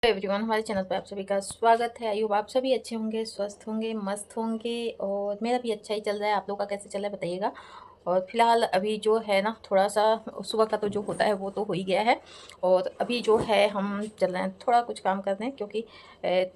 Everyone, हमारे channel पर आप सभी का स्वागत है। आई होप आप सभी अच्छे होंगे, स्वस्थ होंगे, मस्त होंगे और मेरा भी अच्छा ही चल रहा है। आप लोग का कैसे चल रहा है बताइएगा। और फिलहाल अभी जो है ना, थोड़ा सा सुबह का तो जो होता है वो तो हो ही गया है। और अभी जो है हम चल रहे हैं थोड़ा कुछ काम करने, क्योंकि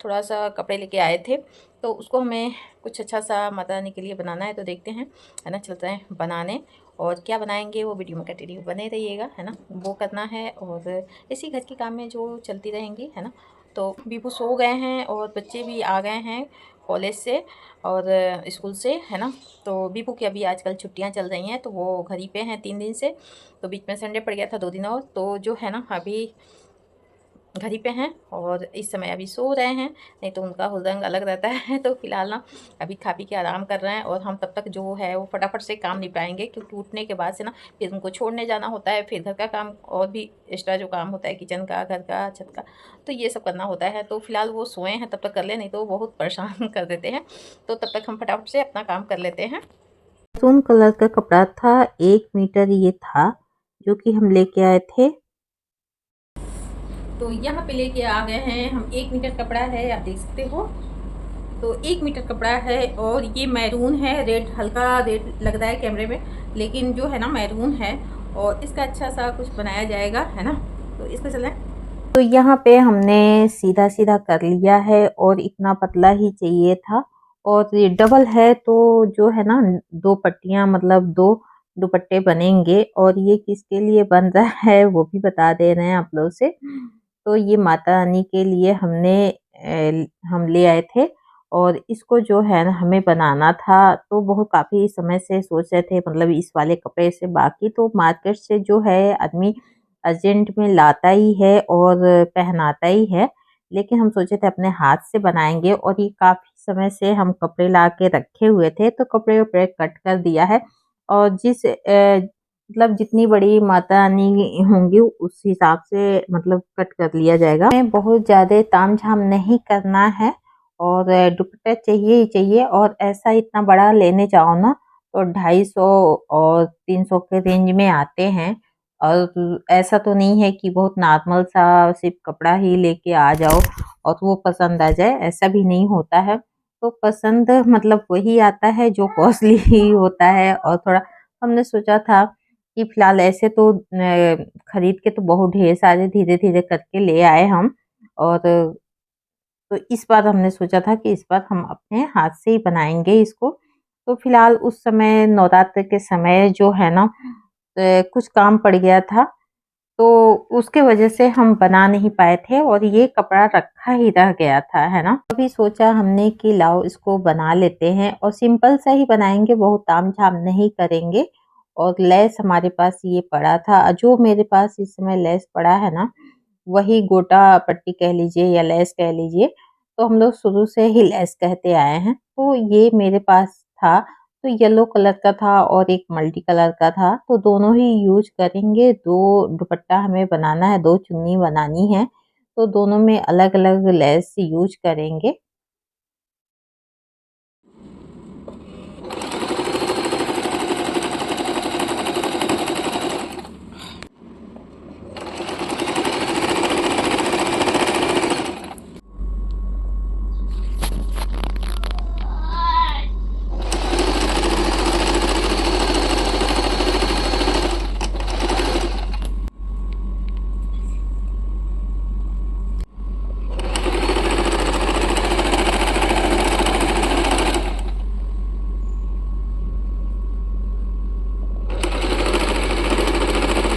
थोड़ा सा कपड़े लेके आए थे तो उसको हमें कुछ अच्छा सा माता रानी के लिए बनाना है। तो देखते हैं, है ना, चलते हैं बनाने। और क्या बनाएंगे वो वीडियो में कंटिन्यू बने रहिएगा, है ना। वो करना है और इसी घर के काम में जो चलती रहेंगी, है ना। तो बीपू सो गए हैं और बच्चे भी आ गए हैं कॉलेज से और स्कूल से, है ना। तो बीपू की अभी आजकल छुट्टियां चल रही हैं तो वो घर ही पे हैं 3 दिन से। तो बीच में संडे पड़ गया था 2 दिन और, तो जो है ना अभी घर ही पे हैं और इस समय अभी सो रहे हैं। नहीं तो उनका हुरदंग अलग रहता है। तो फिलहाल ना अभी खा पी के आराम कर रहे हैं और हम तब तक जो है वो फटाफट से काम निपटाएंगे, क्योंकि उठने के बाद से ना फिर उनको छोड़ने जाना होता है, फिर घर का काम और भी एक्स्ट्रा जो काम होता है किचन का, घर का, छत का, तो ये सब करना होता है। तो फिलहाल वो सोए हैं, तब तक कर ले, नहीं तो वो बहुत परेशान कर देते हैं। तो तब तक हम फटाफट से अपना काम कर लेते हैं। मरून कलर का कपड़ा था, 1 मीटर ये था जो कि हम लेके आए थे। तो यहाँ पे लेके आ गए हैं हम। 1 मीटर कपड़ा है, आप देख सकते हो। तो 1 मीटर कपड़ा है और ये मैरून है, रेड, हल्का रेड लग रहा है कैमरे में, लेकिन जो है ना मैरून है। और इसका अच्छा सा कुछ बनाया जाएगा, है ना। तो इसको चलें। तो यहाँ पे हमने सीधा सीधा कर लिया है और इतना पतला ही चाहिए था। और ये डबल है तो जो है ना 2 पट्टियां, मतलब 2 दुपट्टे बनेंगे। और ये किसके लिए बन रहा है वो भी बता दे रहे हैं आप लोग से। तो ये माता रानी के लिए हम ले आए थे और इसको जो है ना हमें बनाना था। तो बहुत काफी समय से सोच रहे थे, मतलब इस वाले कपड़े से। बाकी तो मार्केट से जो है आदमी अर्जेंट में लाता ही है और पहनाता ही है, लेकिन हम सोचे थे अपने हाथ से बनाएंगे। और ये काफी समय से हम कपड़े ला के रखे हुए थे, तो कपड़े उपड़े कट कर दिया है। और मतलब जितनी बड़ी माता रानी होंगी उस हिसाब से मतलब कट कर लिया जाएगा। हमें बहुत ज्यादा तामझाम नहीं करना है और दुपट्टा चाहिए ही चाहिए। और ऐसा इतना बड़ा लेने जाओ ना तो 250 और 300 के रेंज में आते हैं। और ऐसा तो नहीं है कि बहुत नॉर्मल सा सिर्फ कपड़ा ही लेके आ जाओ और वो पसंद आ जाए, ऐसा भी नहीं होता है। तो पसंद मतलब वही आता है जो कॉस्टली ही होता है। और थोड़ा हमने सोचा था कि फिलहाल ऐसे तो खरीद के तो बहुत ढेर सारे धीरे धीरे करके ले आए हम। और तो इस बार हमने सोचा था कि इस बार हम अपने हाथ से ही बनाएंगे इसको। तो फिलहाल उस समय नवरात्र के समय जो है ना कुछ काम पड़ गया था, तो उसके वजह से हम बना नहीं पाए थे और ये कपड़ा रखा ही रह गया था, है ना। अभी सोचा हमने कि लाओ इसको बना लेते हैं और सिंपल सा ही बनाएंगे, बहुत तामझाम नहीं करेंगे। और लेस हमारे पास ये पड़ा था, जो मेरे पास इस समय लेस पड़ा है ना वही गोटा पट्टी कह लीजिए या लेस कह लीजिए। तो हम लोग शुरू से ही लेस कहते आए हैं। तो ये मेरे पास था, तो येलो कलर का था और एक मल्टी कलर का था, तो दोनों ही यूज करेंगे। 2 दुपट्टा हमें बनाना है, 2 चुन्नी बनानी है, तो दोनों में अलग अलग लेस यूज करेंगे।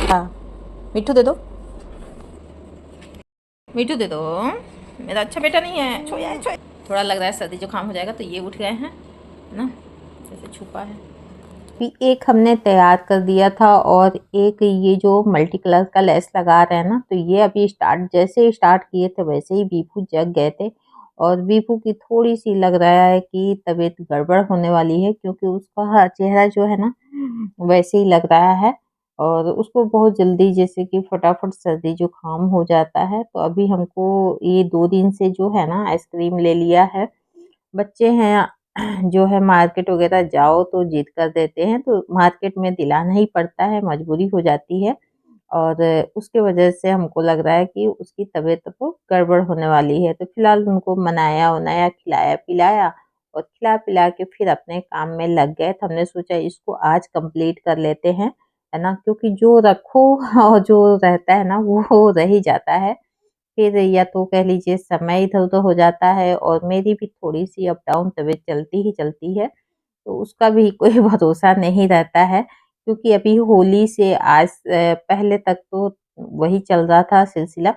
हाँ, मिट्टू दे दो, मिट्टू दे दो। मेरा अच्छा बेटा नहीं है, छोया है, छोया। थोड़ा लग रहा है सर्दी जुकाम हो जाएगा, तो ये उठ गए हैं ना, जैसे छुपा है। भी एक हमने तैयार कर दिया था और एक ये जो मल्टी कलर का लेस लगा रहे हैं ना, तो ये अभी जैसे स्टार्ट किए थे वैसे ही बीपू जग गए थे। और बीपू की थोड़ी सी लग रहा है कि तबीयत गड़बड़ होने वाली है, क्योंकि उसका चेहरा जो है ना वैसे ही लग रहा है। और उसको बहुत जल्दी जैसे कि फटाफट सर्दी जुकाम हो जाता है। तो अभी हमको ये 2 दिन से जो है ना आइसक्रीम ले लिया है। बच्चे हैं जो है मार्केट वगैरह जाओ तो जिद कर देते हैं, तो मार्केट में दिलाना ही पड़ता है, मजबूरी हो जाती है। और उसके वजह से हमको लग रहा है कि उसकी तबीयत तो गड़बड़ होने वाली है। तो फिलहाल उनको मनाया वनाया, खिलाया पिलाया और खिला पिला के फिर अपने काम में लग गए। तो हमने सोचा इसको आज कंप्लीट कर लेते हैं, है ना, क्योंकि जो रखो और जो रहता है ना वो रह ही जाता है। फिर या तो कह लीजिए समय इधर-उधर हो जाता है और मेरी भी थोड़ी-सी अप डाउन तबीयत चलती ही चलती है। तो उसका भी कोई भरोसा नहीं रहता है, क्योंकि अभी होली से आज पहले तक तो वही चल रहा था सिलसिला।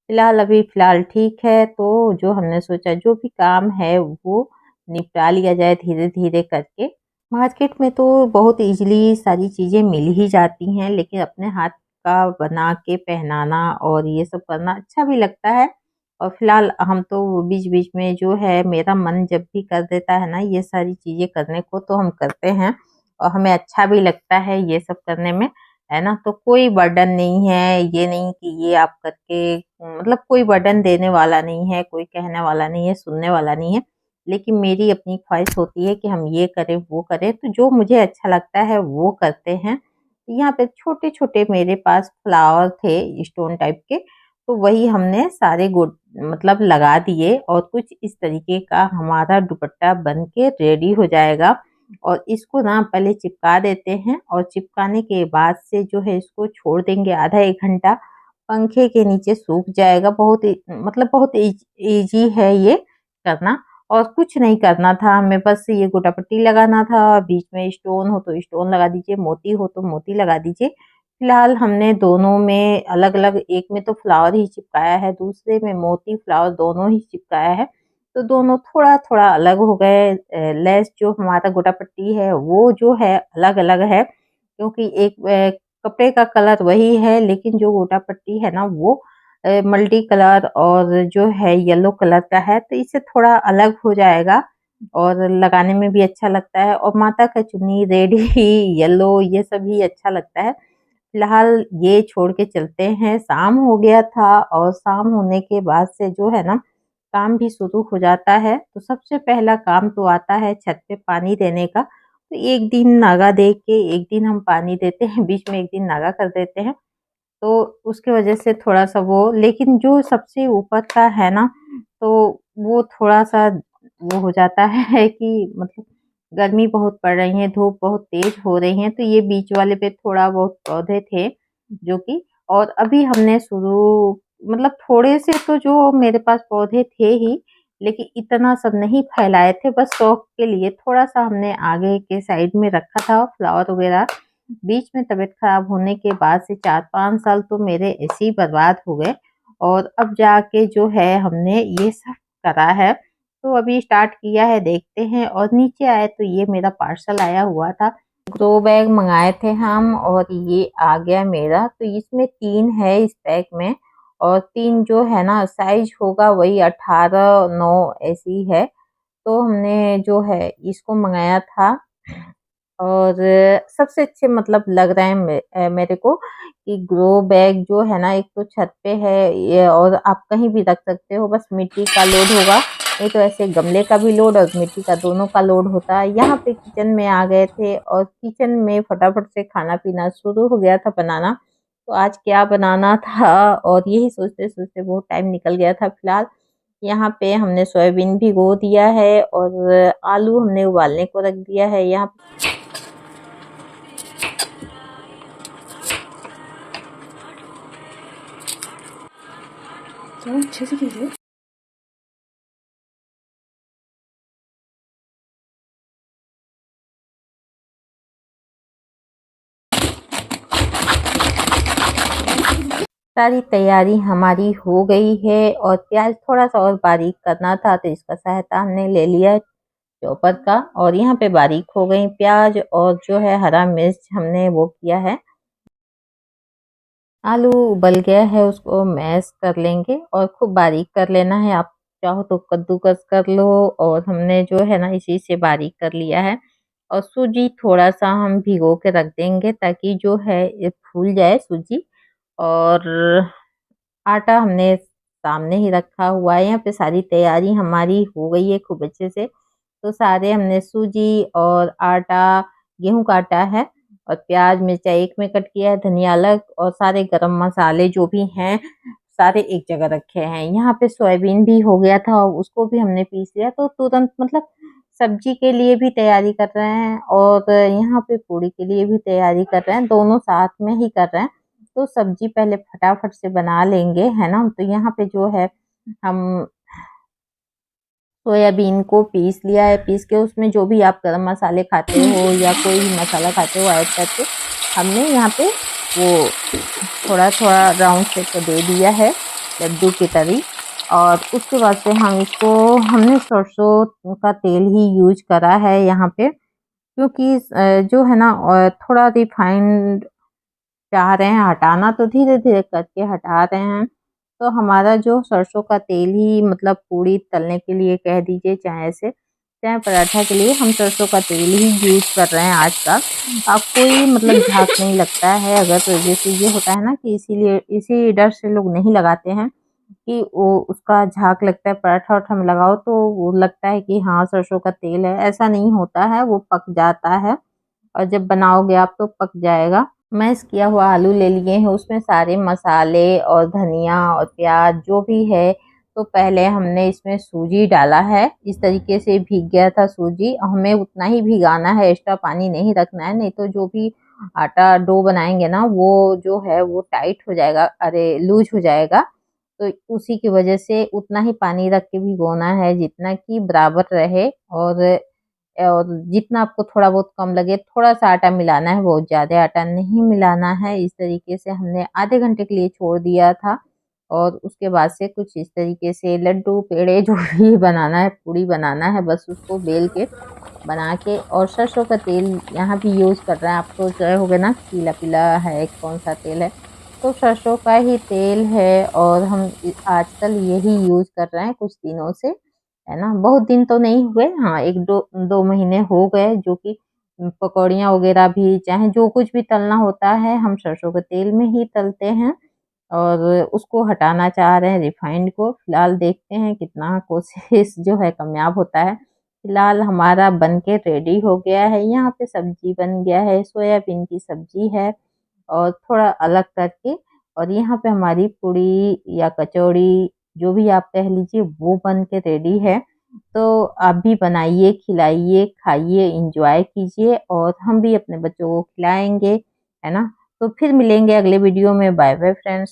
फिलहाल ठीक है, तो जो हमने सोचा जो भी काम है वो निपटा लिया जाए धीरे-धीरे करके। मार्केट में तो बहुत ईज़िली सारी चीज़ें मिल ही जाती हैं, लेकिन अपने हाथ का बना के पहनाना और ये सब करना अच्छा भी लगता है। और फिलहाल हम तो बीच-बीच में जो है मेरा मन जब भी कर देता है ना ये सारी चीज़ें करने को तो हम करते हैं और हमें अच्छा भी लगता है ये सब करने में, है ना? तो कोई बर्डन नहीं है, ये नहीं कि ये आप करके मतलब कोई बर्डन देने वाला नहीं है, कोई कहने वाला नहीं है, सुनने वाला नहीं है। लेकिन मेरी अपनी ख्वाहिश होती है कि हम ये करें, वो करें, तो जो मुझे अच्छा लगता है वो करते हैं। यहाँ पे छोटे-छोटे मेरे पास फ्लावर थे स्टोन टाइप के, तो वही हमने सारे मतलब लगा दिए और कुछ इस तरीके का हमारा दुपट्टा बन के रेडी हो जाएगा। और इसको ना पहले चिपका देते हैं और चिपकाने के बाद से जो है इसको छोड़ देंगे आधा 1 घंटा, पंखे के नीचे सूख जाएगा। बहुत मतलब बहुत ईज़ी है ये करना और कुछ नहीं करना था, हमें बस ये गोटा पट्टी लगाना था, बीच में स्टोन हो तो स्टोन लगा दीजिए, मोती हो तो मोती लगा दीजिए। फिलहाल हमने दोनों में अलग-अलग, एक में तो फ्लावर ही चिपकाया है, दूसरे में मोती फ्लावर दोनों ही चिपकाया है। तो दोनों थोड़ा-थोड़ा अलग हो गए। लेस जो हमारा गोटा पट्टी है वो जो है अलग-अलग है, क्योंकि एक कपड़े का कलर वही है लेकिन जो गोटा पट्टी है ना वो मल्टी कलर और जो है येलो कलर का है, तो इससे थोड़ा अलग हो जाएगा और लगाने में भी अच्छा लगता है। और माता का चुन्नी रेड ही येलो ये सब ही अच्छा लगता है। फिलहाल ये छोड़ के चलते हैं, शाम हो गया था और शाम होने के बाद से जो है ना काम भी शुरू हो जाता है। तो सबसे पहला काम तो आता है छत पे पानी देने का। तो एक दिन नागा दे के एक दिन हम पानी देते हैं, बीच में एक दिन नागा कर देते हैं। तो उसकी वजह से थोड़ा-सा वो, लेकिन जो सबसे ऊपर का है ना, तो वो थोड़ा-सा वो हो जाता है कि मतलब गर्मी बहुत पड़ रही है, धूप बहुत तेज़ हो रही है, तो ये बीच वाले पे थोड़ा बहुत पौधे थे जो कि, और अभी हमने शुरू मतलब थोड़े से तो जो मेरे पास पौधे थे ही, लेकिन इतना सब नहीं फैलाए थे, बस शौक के लिए थोड़ा-सा हमने आगे के साइड में रखा था फ्लावर वगैरह। बीच में तबीयत खराब होने के बाद से 4-5 साल तो मेरे ऐसे ही बर्बाद हो गए और अब जाके जो है हमने ये सब करा है। तो अभी स्टार्ट किया है, देखते हैं। और नीचे आए तो ये मेरा पार्सल आया हुआ था। ग्रो बैग मंगाए थे हम और ये आ गया मेरा। तो इसमें 3 है इस पैक में और 3 जो है ना साइज होगा वही 18-9 ऐसी है। तो हमने जो है इसको मंगाया था और सबसे अच्छे मतलब लग रहे हैं मेरे को कि ग्रो बैग जो है ना, एक तो छत पे है ये और आप कहीं भी रख सकते हो, बस मिट्टी का लोड होगा, नहीं तो ऐसे गमले का भी लोड और मिट्टी का दोनों का लोड होता है। यहाँ पे किचन में आ गए थे और किचन में फटाफट से खाना पीना शुरू हो गया था बनाना। तो आज क्या बनाना था और यही सोचते सोचते बहुत टाइम निकल गया था। फिलहाल यहाँ पे हमने सोयाबीन भिगो दिया है और आलू हमने उबालने को रख दिया है। यहाँ तो अच्छे से कीजिए। सारी तैयारी हमारी हो गई है और प्याज थोड़ा-सा और बारीक करना था तो इसका सहायता हमने ले लिया चॉपर का और यहाँ पे बारीक हो गई प्याज और जो है हरा मिर्च हमने वो किया है। आलू उबल गया है, उसको मैश कर लेंगे और खूब बारीक कर लेना है। आप चाहो तो कद्दूकस कर लो और हमने जो है ना इसी से बारीक कर लिया है। और सूजी थोड़ा-सा हम भिगो के रख देंगे ताकि जो है ये फूल जाए सूजी। और आटा हमने सामने ही रखा हुआ है। यहाँ पे सारी तैयारी हमारी हो गई है खूब अच्छे से। तो सारे हमने सूजी और आटा, गेहूँ का आटा है और प्याज मिर्चा एक में कट किया है, धनिया अलग, और सारे गरम मसाले जो भी हैं सारे एक जगह रखे हैं। यहाँ पे सोयाबीन भी हो गया था, उसको भी हमने पीस लिया, तो तुरंत मतलब सब्जी के लिए भी तैयारी कर रहे हैं और यहाँ पे पूड़ी के लिए भी तैयारी कर रहे हैं, दोनों साथ में ही कर रहे हैं। तो सब्जी पहले फटाफट से बना लेंगे, है ना। तो यहाँ पे जो है हम सोयाबीन को पीस लिया है, पीस के उसमें जो भी आप गरम मसाले खाते हो या कोई भी मसाला खाते हो ऐड करके हमने यहाँ पे वो थोड़ा थोड़ा राउंड शेप दे दिया है लड्डू की तरह। और उसके बाद से हम इसको हमने सरसों का तेल ही यूज करा है यहाँ पे, क्योंकि जो है ना थोड़ा रिफाइंड चाह रहे हैं हटाना, तो धीरे धीरे करके हटा रहे हैं। तो हमारा जो सरसों का तेल ही मतलब पूड़ी तलने के लिए कह दीजिए, चाहे ऐसे चाहे पराठा के लिए हम सरसों का तेल ही यूज कर रहे हैं आज का। अब कोई मतलब झाग नहीं लगता है, अगर तो जैसे ये होता है ना कि इसीलिए इसी डर से लोग नहीं लगाते हैं कि वो उसका झाग लगता है, पराठा वराठा में लगाओ तो वो लगता है कि हाँ सरसों का तेल है, ऐसा नहीं होता है, वो पक जाता है और जब बनाओगे आप तो पक जाएगा। मैश किया हुआ आलू ले लिए हैं, उसमें सारे मसाले और धनिया और प्याज जो भी है, तो पहले हमने इसमें सूजी डाला है, इस तरीके से भीग गया था सूजी, हमें उतना ही भिगाना है, एक्स्ट्रा पानी नहीं रखना है, नहीं तो जो भी आटा डो बनाएंगे ना वो जो है वो टाइट हो जाएगा, अरे लूज हो जाएगा। तो उसी की वजह से उतना ही पानी रख के भिगोना है जितना कि बराबर रहे, और जितना आपको थोड़ा बहुत कम लगे थोड़ा सा आटा मिलाना है, बहुत ज़्यादा आटा नहीं मिलाना है। इस तरीके से हमने आधे घंटे के लिए छोड़ दिया था और उसके बाद से कुछ इस तरीके से लड्डू पेड़े जो भी बनाना है, पूड़ी बनाना है, बस उसको बेल के बना के। और सरसों का तेल यहाँ भी यूज़ कर रहे हैं। आप सोच रहे होंगे ना पीला पीला है कौन सा तेल है, तो सरसों का ही तेल है और हम आजकल यही यूज़ कर रहे हैं कुछ दिनों से, है ना। बहुत दिन तो नहीं हुए, हाँ एक दो दो महीने हो गए, जो कि पकौड़ियाँ वगैरह भी चाहे जो कुछ भी तलना होता है हम सरसों के तेल में ही तलते हैं और उसको हटाना चाह रहे हैं रिफाइंड को। फिलहाल देखते हैं कितना कोशिश जो है कामयाब होता है। फिलहाल हमारा बन के रेडी हो गया है। यहाँ पे सब्जी बन गया है, सोयाबीन की सब्जी है और थोड़ा अलग करके, और यहाँ पे हमारी पूड़ी या कचौड़ी जो भी आप कह लीजिए वो बन के रेडी है। तो आप भी बनाइए, खिलाइए, खाइए, एंजॉय कीजिए और हम भी अपने बच्चों को खिलाएंगे, है ना। तो फिर मिलेंगे अगले वीडियो में। Bye bye friends.